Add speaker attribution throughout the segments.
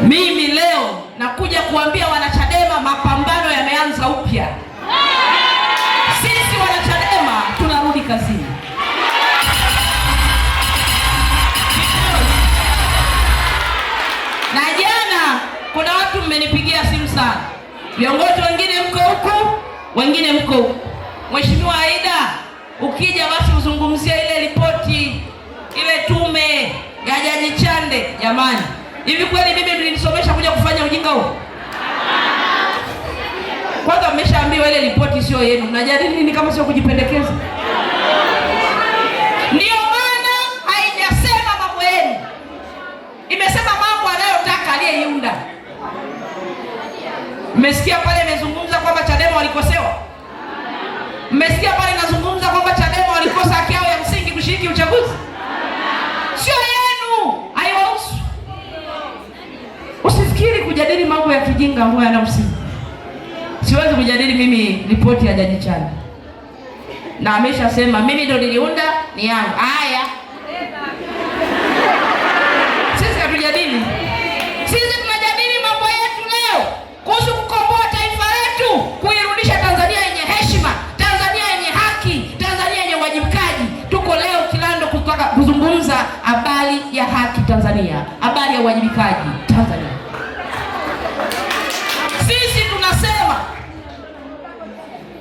Speaker 1: Mimi leo nakuja kuambia wanachadema mapambano yameanza upya. Sisi wanachadema tunarudi kazini. Na jana kuna watu mmenipigia simu sana. Viongozi wengine mko huku, wengine mko huku. Mheshimiwa Aida, ukija basi uzungumzie ile ripoti, ile tume ya Jaji Chande. Jamani, hivi kweli mimi nilisomesha kuja kufanya ujinga huu? Kwanza mmeshaambiwa ile ripoti sio yenu. Mnajadili nini kama sio kujipendekeza? Ndio maana haijasema mambo yenu. Imesema mambo anayotaka aliyeiunda. Mmesikia pale imezungumza kwamba Chadema walikosewa? Mmesikia pale inazungumza kwamba Chadema walikosa haki yao ya msingi kushiriki uchaguzi? Sio yenu, haiwahusu. Usifikiri kujadili mambo ya kijinga ambayo yana msingi. Siwezi kujadili mimi ripoti ya Jaji Chande. Na ameshasema mimi ndo niliunda, ni yangu. Haya. Sisi hatujadili. Sisi tunajadili mambo yetu leo kuhusu kukomboa taifa letu, kuirudisha Tanzania yenye heshima, Tanzania yenye haki, Tanzania yenye uwajibikaji. Tuko leo Kilando kutaka kuzungumza habari ya haki Tanzania, habari ya uwajibikaji Tanzania. Sisi tunasema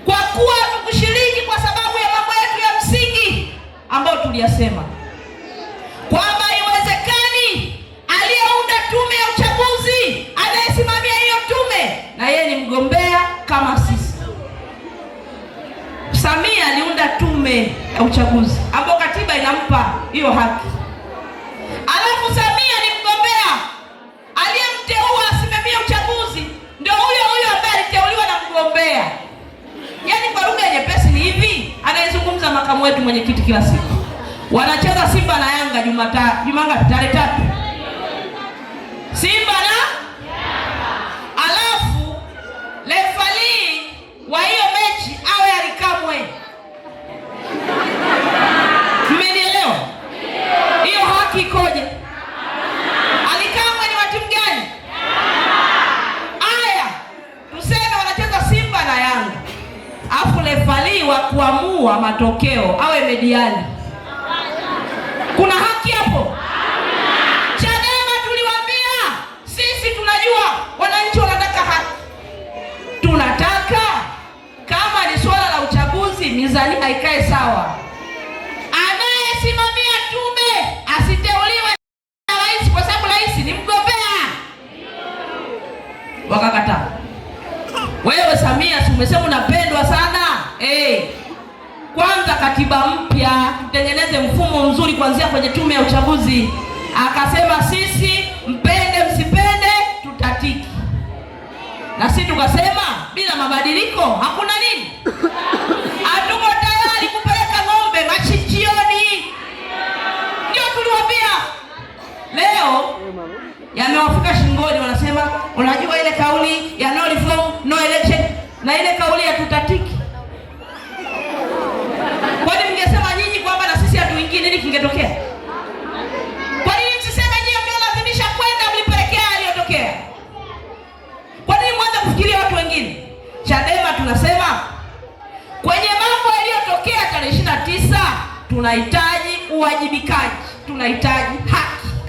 Speaker 1: kwa kuwa tukushiriki kwa sababu ya mambo yetu ya msingi ambayo tuliyasema kwamba iwezekani aliyeunda tume ya uchaguzi, anayesimamia hiyo tume, na yeye ni mgombea kama sisi. Samia aliunda tume ya uchaguzi ambayo katiba inampa hiyo haki. Alafu Samia ni mgombea, aliyemteua asimamie uchaguzi ndio huyo ambaye aliteuliwa na mgombea. Yaani kwa lugha nyepesi ni hivi, anayezungumza makamu wetu mwenyekiti kila siku. Wanacheza Simba na Yanga Jumatatu tarehe 3. Simba na Yanga. Alafu refali wa hiyo mechi awe Alikamwe. Mmenielewa? Hiyo haki ikoje? Alikamwe ni wa timu gani? Aya, tuseme wanacheza Simba na Yanga. Afu refali wa kuamua matokeo awe mediani. Kuna haki hapo? Chadema tuliwaambia sisi tunajua wananchi wanataka haki. Tunataka kama ni swala la uchaguzi, mizani haikae sawa. Anayesimamia tume asiteuliwe na rais kwa sababu rais ni mgombea. Wakakataa. Wewe Samia, si umesema unapendwa sana? Kwanza katiba mpya, tutengeneze mfumo mzuri kuanzia kwenye tume ya uchaguzi. Akasema sisi mpende msipende tutatiki. Na sisi tukasema bila mabadiliko hakuna nini? Hatuko tayari kupeleka ng'ombe machinjioni. Ndio tuliwaambia. Leo yamewafika shingoni, wanasema unajua ile kauli ya no reform no election na ile kauli ya tutatiki. Kwani mngesema nyinyi kwamba na sisi hatuingii, nini kingetokea? Kwa nini msiseme nyinyi mliolazimisha kwenda mlipelekea aliyotokea? Kwa nini mwanza kufikiria watu wengine? Chadema tunasema kwenye mambo yaliyotokea tarehe 29 tunahitaji uwajibikaji, tunahitaji haki.